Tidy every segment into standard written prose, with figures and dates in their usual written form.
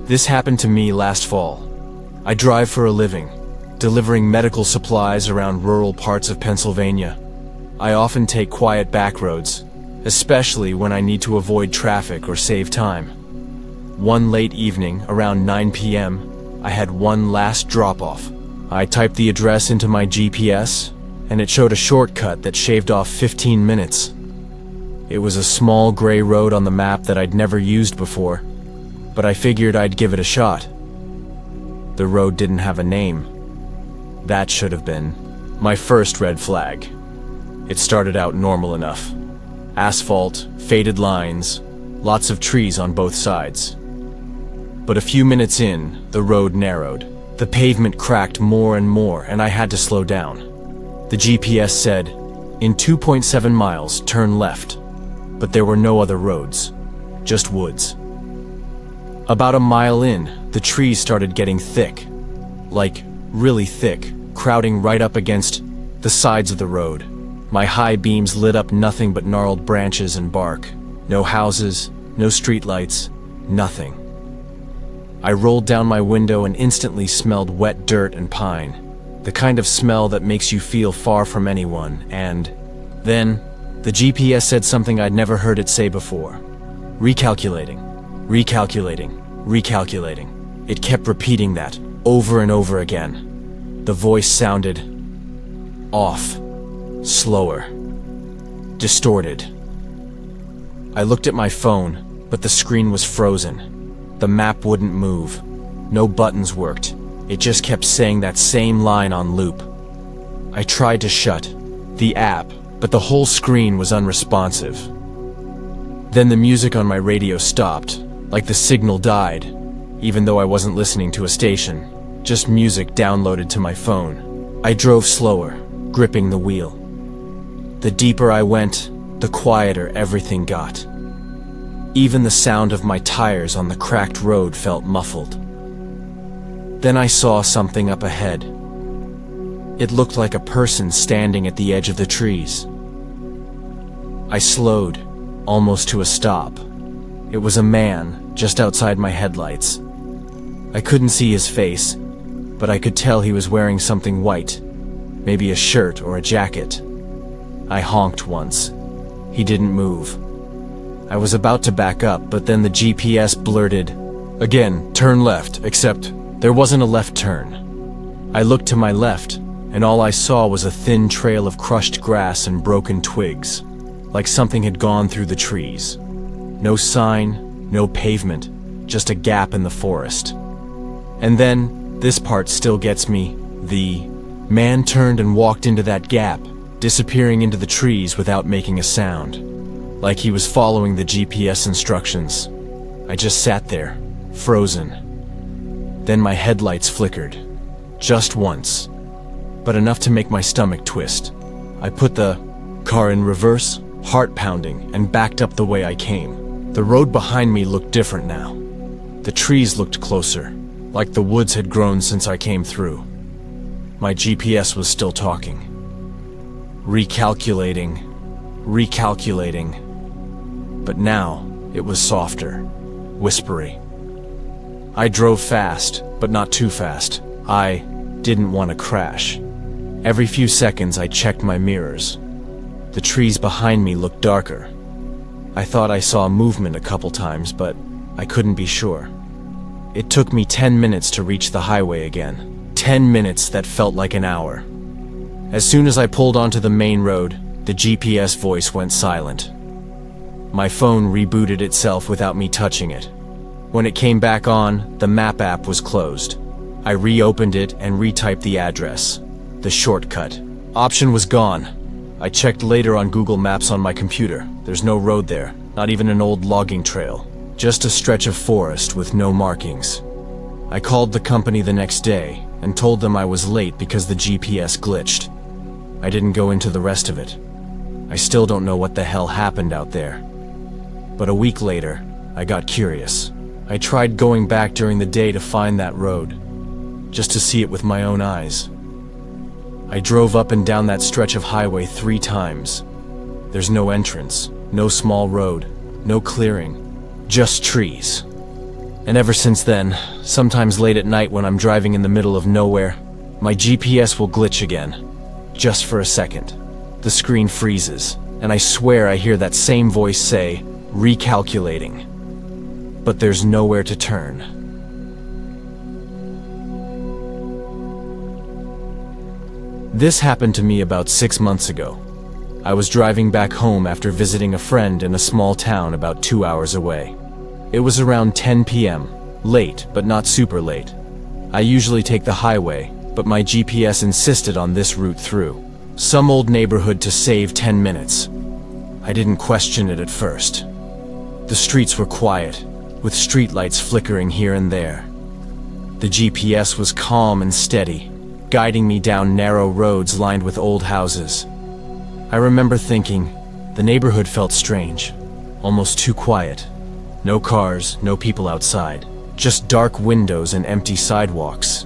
This happened to me last fall. I drive for a living, delivering medical supplies around rural parts of Pennsylvania. I often take quiet back roads, especially when I need to avoid traffic or save time. One late evening, around 9 p.m., I had one last drop-off. I typed the address into my GPS, and it showed a shortcut that shaved off 15 minutes. It was a small gray road on the map that I'd never used before, but I figured I'd give it a shot. The road didn't have a name. That should have been my first red flag. It started out normal enough. Asphalt, faded lines, lots of trees on both sides. But a few minutes in, the road narrowed. The pavement cracked more and more, and I had to slow down. The GPS said, "In 2.7 miles, turn left." But there were no other roads, just woods. About a mile in, the trees started getting thick. Like, really thick, crowding right up against the sides of the road. My high beams lit up nothing but gnarled branches and bark. No houses, no streetlights, nothing. I rolled down my window and instantly smelled wet dirt and pine, the kind of smell that makes you feel far from anyone, and then the GPS said something I'd never heard it say before. Recalculating, recalculating, recalculating. It kept repeating that over and over again. The voice sounded off, slower, distorted. I looked at my phone, but the screen was frozen. The map wouldn't move. No buttons worked. It just kept saying that same line on loop. I tried to shut the app, but the whole screen was unresponsive. Then the music on my radio stopped, like the signal died, even though I wasn't listening to a station, just music downloaded to my phone. I drove slower, gripping the wheel. The deeper I went, the quieter everything got. Even the sound of my tires on the cracked road felt muffled. Then I saw something up ahead. It looked like a person standing at the edge of the trees. I slowed, almost to a stop. It was a man, just outside my headlights. I couldn't see his face, but I could tell he was wearing something white, maybe a shirt or a jacket. I honked once. He didn't move. I was about to back up, but then the GPS blurted, "Again, turn left, except there wasn't a left turn." I looked to my left, and all I saw was a thin trail of crushed grass and broken twigs, like something had gone through the trees. No sign, no pavement, just a gap in the forest. And then, this part still gets me, the man turned and walked into that gap, disappearing into the trees without making a sound, like he was following the GPS instructions. I just sat there, frozen. Then my headlights flickered, just once, but enough to make my stomach twist. I put the car in reverse, heart pounding, and backed up the way I came. The road behind me looked different now. The trees looked closer, like the woods had grown since I came through. My GPS was still talking. Recalculating, recalculating. But now, it was softer, whispery. I drove fast, but not too fast. I didn't want to crash. Every few seconds I checked my mirrors. The trees behind me looked darker. I thought I saw movement a couple times, but I couldn't be sure. It took me 10 minutes to reach the highway again. 10 minutes that felt like an hour. As soon as I pulled onto the main road, the GPS voice went silent. My phone rebooted itself without me touching it. When it came back on, the map app was closed. I reopened it and retyped the address. The shortcut option was gone. I checked later on Google Maps on my computer. There's no road there, not even an old logging trail. Just a stretch of forest with no markings. I called the company the next day and told them I was late because the GPS glitched. I didn't go into the rest of it. I still don't know what the hell happened out there. But a week later, I got curious. I tried going back during the day to find that road, just to see it with my own eyes. I drove up and down that stretch of highway 3 times. There's no entrance, no small road, no clearing, just trees. And ever since then, sometimes late at night when I'm driving in the middle of nowhere, my GPS will glitch again. Just for a second. The screen freezes, and I swear I hear that same voice say, "Recalculating." But there's nowhere to turn. This happened to me about 6 months ago. I was driving back home after visiting a friend in a small town about 2 hours away. It was around 10 p.m., late, but not super late. I usually take the highway, but my GPS insisted on this route through some old neighborhood to save 10 minutes. I didn't question it at first. The streets were quiet, with streetlights flickering here and there. The GPS was calm and steady, guiding me down narrow roads lined with old houses. I remember thinking, the neighborhood felt strange, almost too quiet. No cars, no people outside, just dark windows and empty sidewalks.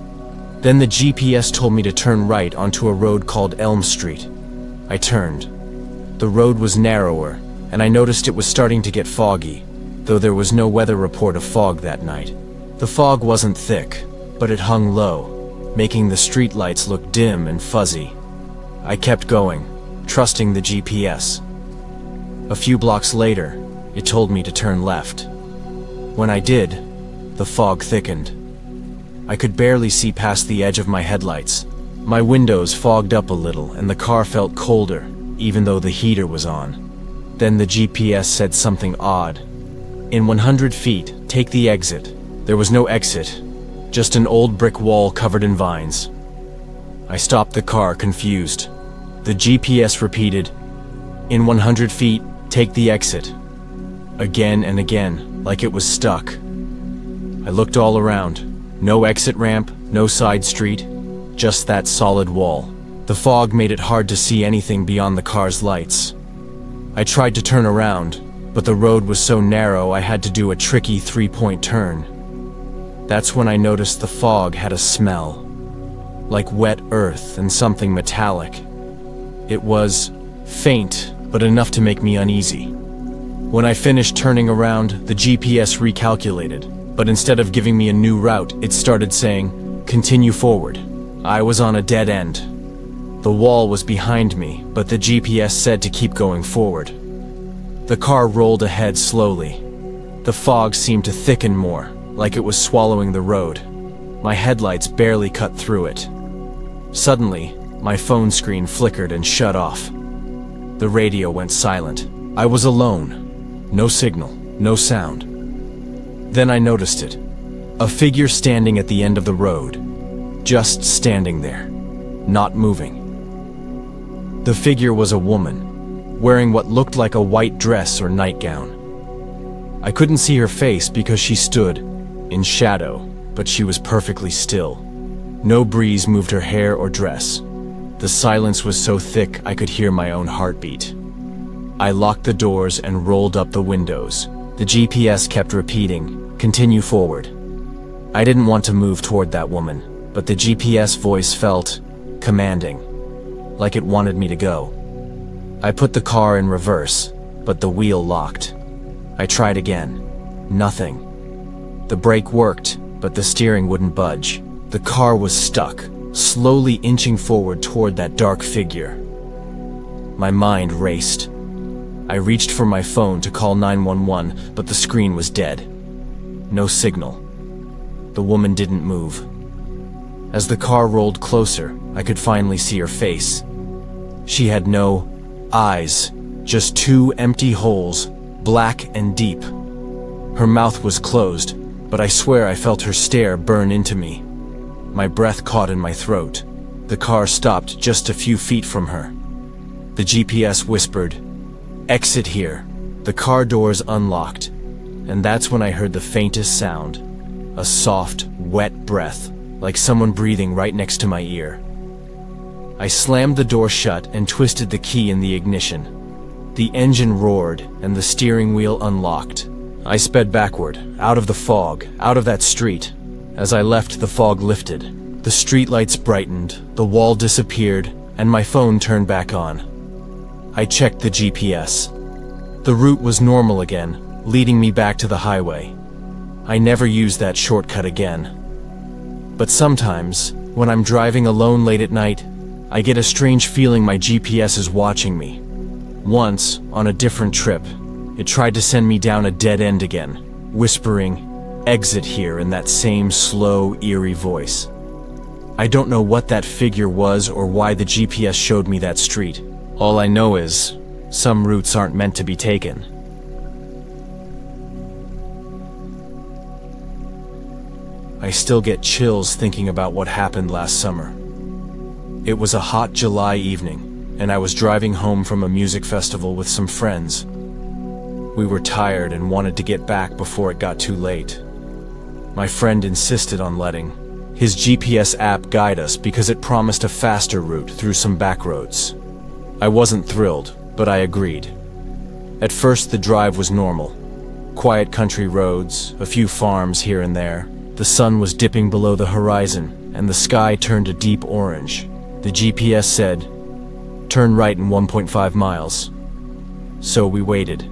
Then the GPS told me to turn right onto a road called Elm Street. I turned. The road was narrower, and I noticed it was starting to get foggy, though there was no weather report of fog that night. The fog wasn't thick, but it hung low, making the streetlights look dim and fuzzy. I kept going, trusting the GPS. A few blocks later, it told me to turn left. When I did, the fog thickened. I could barely see past the edge of my headlights. My windows fogged up a little and the car felt colder, even though the heater was on. Then the GPS said something odd. In 100 feet, take the exit. There was no exit, just an old brick wall covered in vines. I stopped the car, confused. The GPS repeated, in 100 feet, take the exit. Again and again, like it was stuck. I looked all around. No exit ramp, no side street, just that solid wall. The fog made it hard to see anything beyond the car's lights. I tried to turn around, but the road was so narrow I had to do a tricky three-point turn. That's when I noticed the fog had a smell, like wet earth and something metallic. It was faint, but enough to make me uneasy. When I finished turning around, the GPS recalculated. But instead of giving me a new route, it started saying, continue forward. I was on a dead end. The wall was behind me, but the GPS said to keep going forward. The car rolled ahead slowly. The fog seemed to thicken more, like it was swallowing the road. My headlights barely cut through it. Suddenly, my phone screen flickered and shut off. The radio went silent. I was alone. No signal, no sound. Then I noticed it. A figure standing at the end of the road. Just standing there. Not moving. The figure was a woman, wearing what looked like a white dress or nightgown. I couldn't see her face because she stood in shadow, but she was perfectly still. No breeze moved her hair or dress. The silence was so thick I could hear my own heartbeat. I locked the doors and rolled up the windows. The GPS kept repeating, continue forward. I didn't want to move toward that woman, but the GPS voice felt commanding, like it wanted me to go. I put the car in reverse, but the wheel locked. I tried again. Nothing. The brake worked, but the steering wouldn't budge. The car was stuck, slowly inching forward toward that dark figure. My mind raced. I reached for my phone to call 911, but the screen was dead. No signal. The woman didn't move. As the car rolled closer, I could finally see her face. She had no eyes, just two empty holes, black and deep. Her mouth was closed, but I swear I felt her stare burn into me. My breath caught in my throat. The car stopped just a few feet from her. The GPS whispered, exit here. The car doors unlocked, and that's when I heard the faintest sound, a soft, wet breath, like someone breathing right next to my ear. I slammed the door shut and twisted the key in the ignition. The engine roared, and the steering wheel unlocked. I sped backward, out of the fog, out of that street. As I left, the fog lifted. The streetlights brightened, the wall disappeared, and my phone turned back on. I checked the GPS. The route was normal again, leading me back to the highway. I never use that shortcut again. But sometimes, when I'm driving alone late at night, I get a strange feeling my GPS is watching me. Once, on a different trip, it tried to send me down a dead end again, whispering, "Exit here," in that same slow, eerie voice. I don't know what that figure was or why the GPS showed me that street. All I know is, some routes aren't meant to be taken. I still get chills thinking about what happened last summer. It was a hot July evening, and I was driving home from a music festival with some friends. We were tired and wanted to get back before it got too late. My friend insisted on letting his GPS app guide us because it promised a faster route through some back roads. I wasn't thrilled, but I agreed. At first, the drive was normal. Quiet country roads, a few farms here and there. The sun was dipping below the horizon, and the sky turned a deep orange. The GPS said, "Turn right in 1.5 miles. So we waited.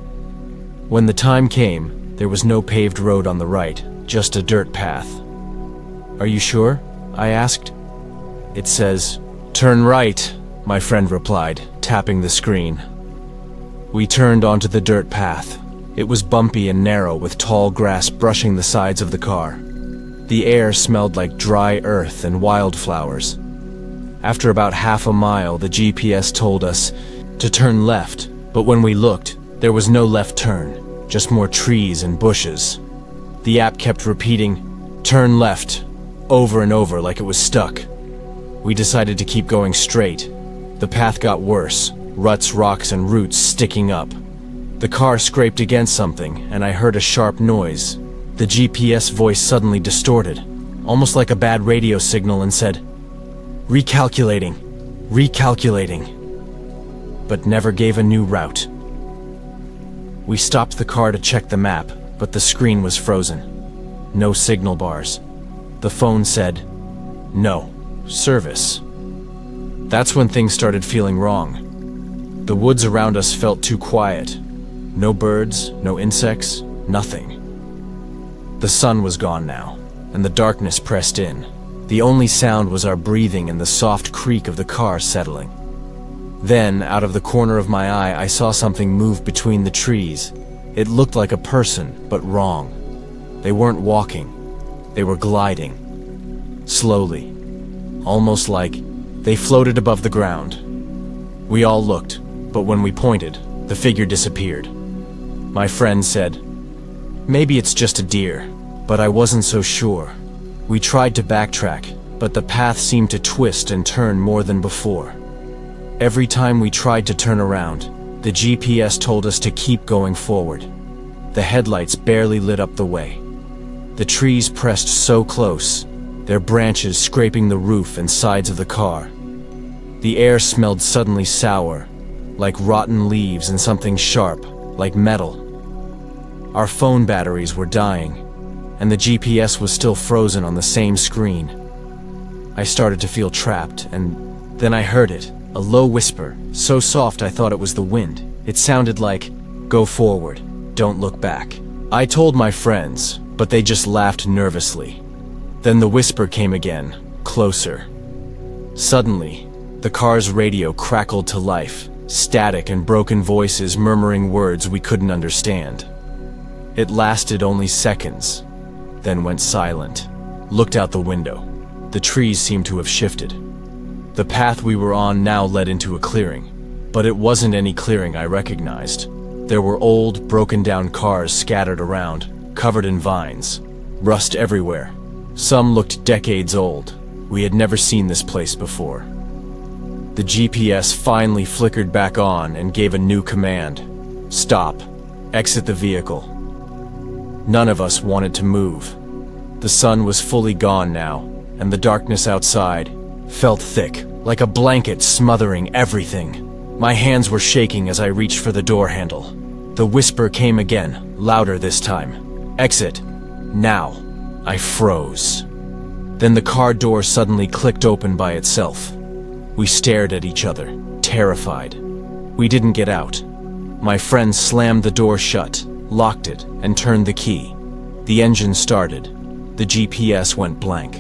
When the time came, there was no paved road on the right, just a dirt path. "Are you sure?" I asked. "It says, 'Turn right,'" my friend replied, tapping the screen. We turned onto the dirt path. It was bumpy and narrow, with tall grass brushing the sides of the car. The air smelled like dry earth and wildflowers. After about half a mile, the GPS told us to turn left, but when we looked, there was no left turn, just more trees and bushes. The app kept repeating, "Turn left," over and over like it was stuck. We decided to keep going straight. The path got worse, ruts, rocks, and roots sticking up. The car scraped against something, and I heard a sharp noise. The GPS voice suddenly distorted, almost like a bad radio signal, and said, "Recalculating, recalculating," but never gave a new route. We stopped the car to check the map, but the screen was frozen. No signal bars. The phone said, "No service." That's when things started feeling wrong. The woods around us felt too quiet. No birds, no insects, nothing. The sun was gone now, and the darkness pressed in. The only sound was our breathing and the soft creak of the car settling. Then, out of the corner of my eye, I saw something move between the trees. It looked like a person, but wrong. They weren't walking. They were gliding. Slowly. Almost like they floated above the ground. We all looked, but when we pointed, the figure disappeared. My friend said, "Maybe it's just a deer," but I wasn't so sure. We tried to backtrack, but the path seemed to twist and turn more than before. Every time we tried to turn around, the GPS told us to keep going forward. The headlights barely lit up the way. The trees pressed so close, their branches scraping the roof and sides of the car. The air smelled suddenly sour, like rotten leaves, and something sharp, like metal. Our phone batteries were dying, and the GPS was still frozen on the same screen. I started to feel trapped, and then I heard it, a low whisper, so soft I thought it was the wind. It sounded like, "Go forward, don't look back." I told my friends, but they just laughed nervously. Then the whisper came again, closer. Suddenly, the car's radio crackled to life, static and broken voices murmuring words we couldn't understand. It lasted only seconds, then went silent. Looked out the window. The trees seemed to have shifted. The path we were on now led into a clearing, but it wasn't any clearing I recognized. There were old, broken-down cars scattered around, covered in vines, rust everywhere. Some looked decades old. We had never seen this place before. The GPS finally flickered back on and gave a new command. "Stop. Exit the vehicle." None of us wanted to move. The sun was fully gone now, and the darkness outside felt thick, like a blanket smothering everything. My hands were shaking as I reached for the door handle. The whisper came again, louder this time. "Exit. Now." I froze. Then the car door suddenly clicked open by itself. We stared at each other, terrified. We didn't get out. My friend slammed the door shut, locked it, and turned the key. The engine started. The GPS went blank.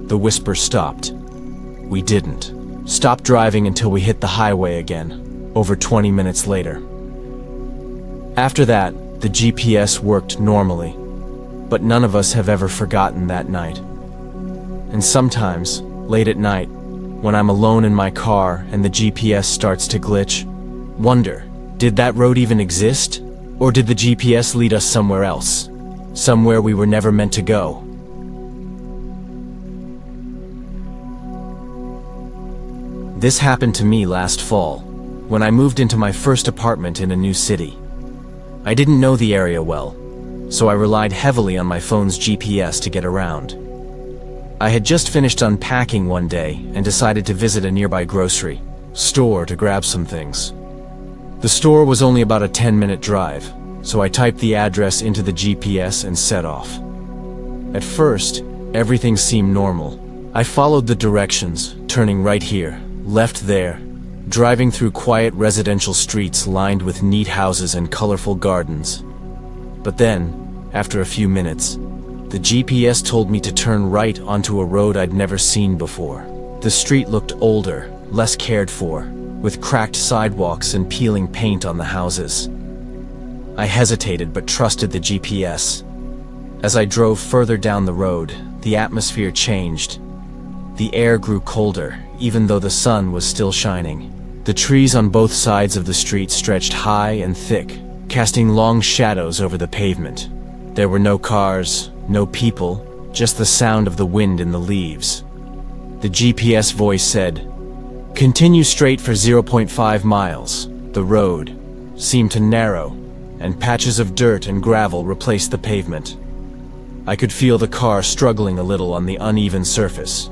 The whisper stopped. We didn't. Stopped driving until we hit the highway again, over 20 minutes later. After that, the GPS worked normally, but none of us have ever forgotten that night. And sometimes, late at night, when I'm alone in my car and the GPS starts to glitch, wonder, did that road even exist? Or did the GPS lead us somewhere else? Somewhere we were never meant to go? This happened to me last fall, when I moved into my first apartment in a new city. I didn't know the area well, so I relied heavily on my phone's GPS to get around. I had just finished unpacking one day and decided to visit a nearby grocery store to grab some things. The store was only about a 10-minute drive, so I typed the address into the GPS and set off. At first, everything seemed normal. I followed the directions, turning right here, left there, driving through quiet residential streets lined with neat houses and colorful gardens. But then, after a few minutes, the GPS told me to turn right onto a road I'd never seen before. The street looked older, less cared for, with cracked sidewalks and peeling paint on the houses. I hesitated but trusted the GPS. As I drove further down the road, the atmosphere changed. The air grew colder, even though the sun was still shining. The trees on both sides of the street stretched high and thick, casting long shadows over the pavement. There were no cars, no people, just the sound of the wind in the leaves. The GPS voice said, "Continue straight for 0.5 miles. The road seemed to narrow, and patches of dirt and gravel replaced the pavement. I could feel the car struggling a little on the uneven surface.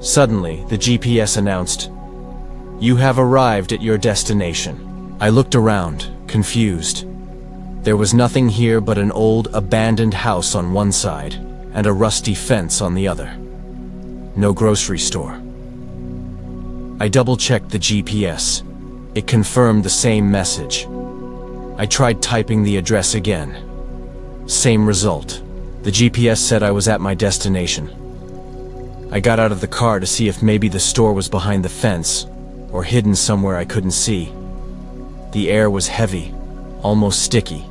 Suddenly, the GPS announced, "You have arrived at your destination." I looked around, confused. There was nothing here but an old, abandoned house on one side, and a rusty fence on the other. No grocery store. I double-checked the GPS. It confirmed the same message. I tried typing the address again. Same result. The GPS said I was at my destination. I got out of the car to see if maybe the store was behind the fence, or hidden somewhere I couldn't see. The air was heavy, almost sticky.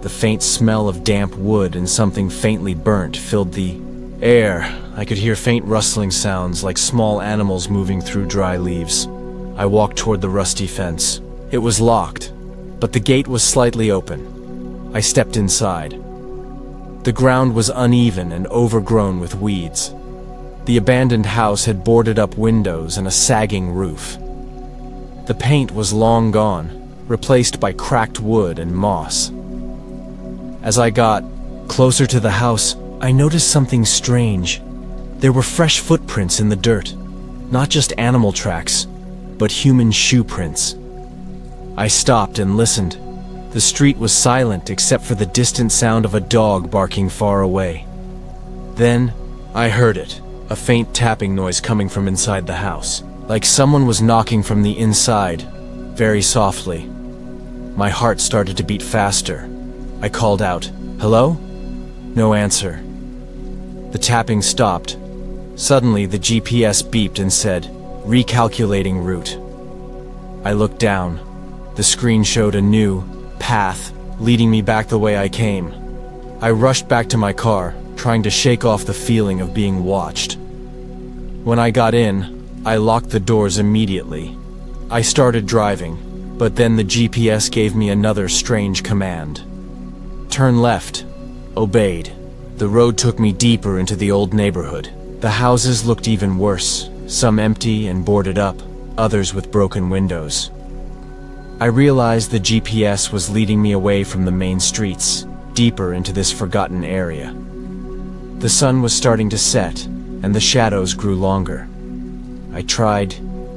The faint smell of damp wood and something faintly burnt filled the air. I could hear faint rustling sounds like small animals moving through dry leaves. I walked toward the rusty fence. It was locked, but the gate was slightly open. I stepped inside. The ground was uneven and overgrown with weeds. The abandoned house had boarded up windows and a sagging roof. The paint was long gone, replaced by cracked wood and moss. As I got closer to the house, I noticed something strange. There were fresh footprints in the dirt. Not just animal tracks, but human shoe prints. I stopped and listened. The street was silent except for the distant sound of a dog barking far away. Then, I heard it, a faint tapping noise coming from inside the house, like someone was knocking from the inside, very softly. My heart started to beat faster. I called out, "Hello?" No answer. The tapping stopped. Suddenly, the GPS beeped and said, "Recalculating route." I looked down. The screen showed a new path leading me back the way I came. I rushed back to my car, trying to shake off the feeling of being watched. When I got in, I locked the doors immediately. I started driving, but then the GPS gave me another strange command. "Turn left." Obeyed. The road took me deeper into the old neighborhood. The houses looked even worse, some empty and boarded up, others with broken windows. I realized the GPS was leading me away from the main streets, deeper into this forgotten area. The sun was starting to set, and the shadows grew longer. I tried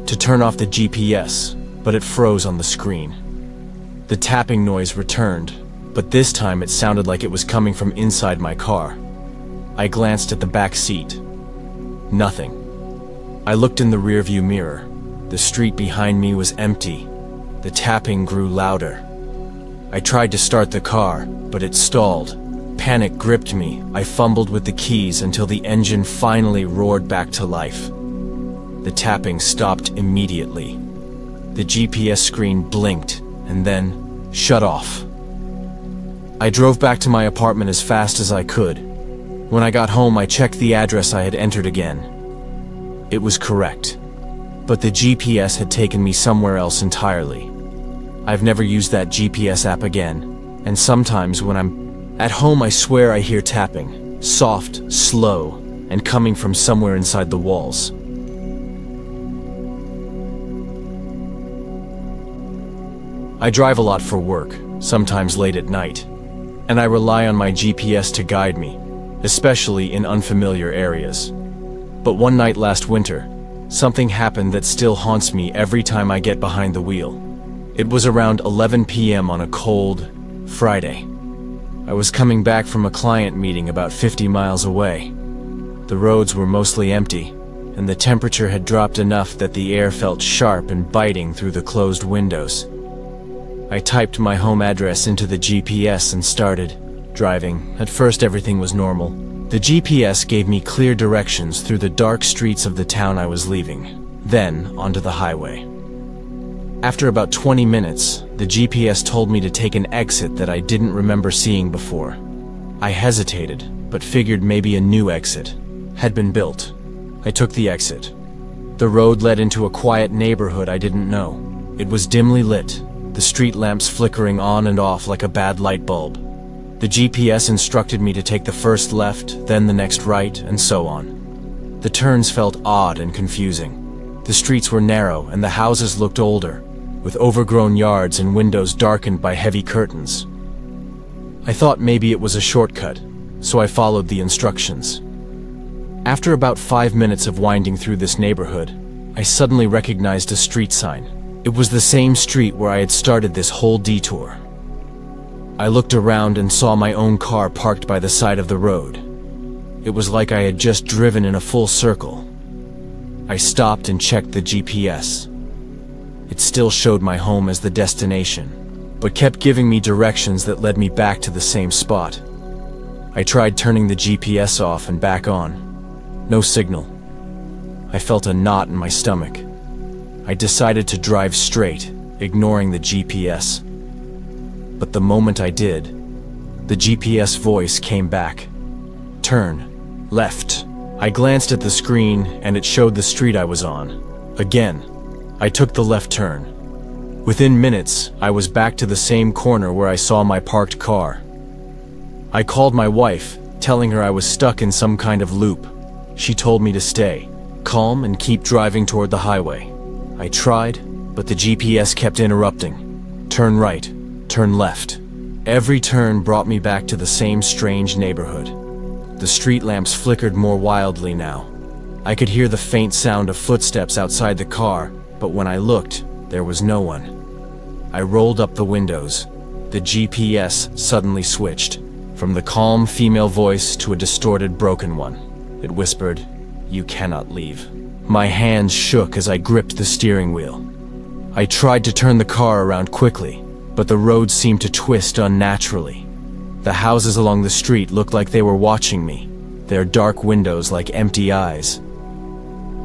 to turn off the GPS, but it froze on the screen. The tapping noise returned, but this time it sounded like it was coming from inside my car. I glanced at the back seat. Nothing. I looked in the rearview mirror. The street behind me was empty. The tapping grew louder. I tried to start the car, but it stalled. Panic gripped me. I fumbled with the keys until the engine finally roared back to life. The tapping stopped immediately. The GPS screen blinked and then shut off. I drove back to my apartment as fast as I could. When I got home, I checked the address I had entered again. It was correct, but the GPS had taken me somewhere else entirely. I've never used that GPS app again, and sometimes when I'm at home, I swear I hear tapping, soft, slow, and coming from somewhere inside the walls. I drive a lot for work, sometimes late at night, and I rely on my GPS to guide me, especially in unfamiliar areas. But one night last winter, something happened that still haunts me every time I get behind the wheel. It was around 11 p.m. on a cold Friday. I was coming back from a client meeting about 50 miles away. The roads were mostly empty, and the temperature had dropped enough that the air felt sharp and biting through the closed windows. I typed my home address into the GPS and started driving. At first, everything was normal. The GPS gave me clear directions through the dark streets of the town I was leaving, then onto the highway. After about 20 minutes, the GPS told me to take an exit that I didn't remember seeing before. I hesitated, but figured maybe a new exit had been built. I took the exit. The road led into a quiet neighborhood I didn't know. It was dimly lit, the street lamps flickering on and off like a bad light bulb. The GPS instructed me to take the first left, then the next right, and so on. The turns felt odd and confusing. The streets were narrow and the houses looked older, with overgrown yards and windows darkened by heavy curtains. I thought maybe it was a shortcut, so I followed the instructions. After about 5 minutes of winding through this neighborhood, I suddenly recognized a street sign. It was the same street where I had started this whole detour. I looked around and saw my own car parked by the side of the road. It was like I had just driven in a full circle. I stopped and checked the GPS. It still showed my home as the destination, but kept giving me directions that led me back to the same spot. I tried turning the GPS off and back on. No signal. I felt a knot in my stomach. I decided to drive straight, ignoring the GPS. But the moment I did, the GPS voice came back. Turn left. I glanced at the screen and it showed the street I was on. Again, I took the left turn. Within minutes, I was back to the same corner where I saw my parked car. I called my wife, telling her I was stuck in some kind of loop. She told me to stay calm and keep driving toward the highway. I tried, but the GPS kept interrupting. Turn right, turn left. Every turn brought me back to the same strange neighborhood. The street lamps flickered more wildly now. I could hear the faint sound of footsteps outside the car, but when I looked, there was no one. I rolled up the windows. The GPS suddenly switched, from the calm female voice to a distorted, broken one. It whispered, "You cannot leave." My hands shook as I gripped the steering wheel. I tried to turn the car around quickly, but the road seemed to twist unnaturally. The houses along the street looked like they were watching me, their dark windows like empty eyes.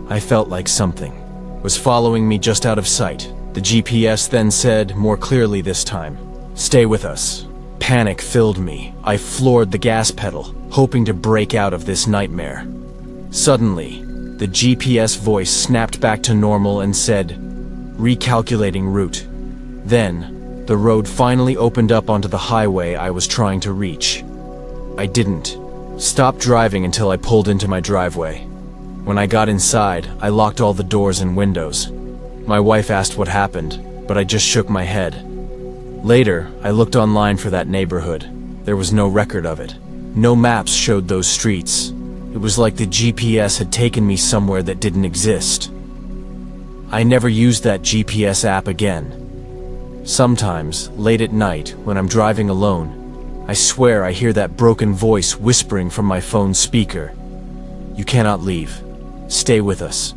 I felt like something was following me just out of sight. The GPS then said, more clearly this time, "Stay with us." Panic filled me. I floored the gas pedal, hoping to break out of this nightmare. Suddenly, the GPS voice snapped back to normal and said, "Recalculating route." Then, the road finally opened up onto the highway I was trying to reach. I didn't stop driving until I pulled into my driveway. When I got inside, I locked all the doors and windows. My wife asked what happened, but I just shook my head. Later, I looked online for that neighborhood. There was no record of it. No maps showed those streets. It was like the GPS had taken me somewhere that didn't exist. I never used that GPS app again. Sometimes, late at night, when I'm driving alone, I swear I hear that broken voice whispering from my phone speaker. "You cannot leave. Stay with us."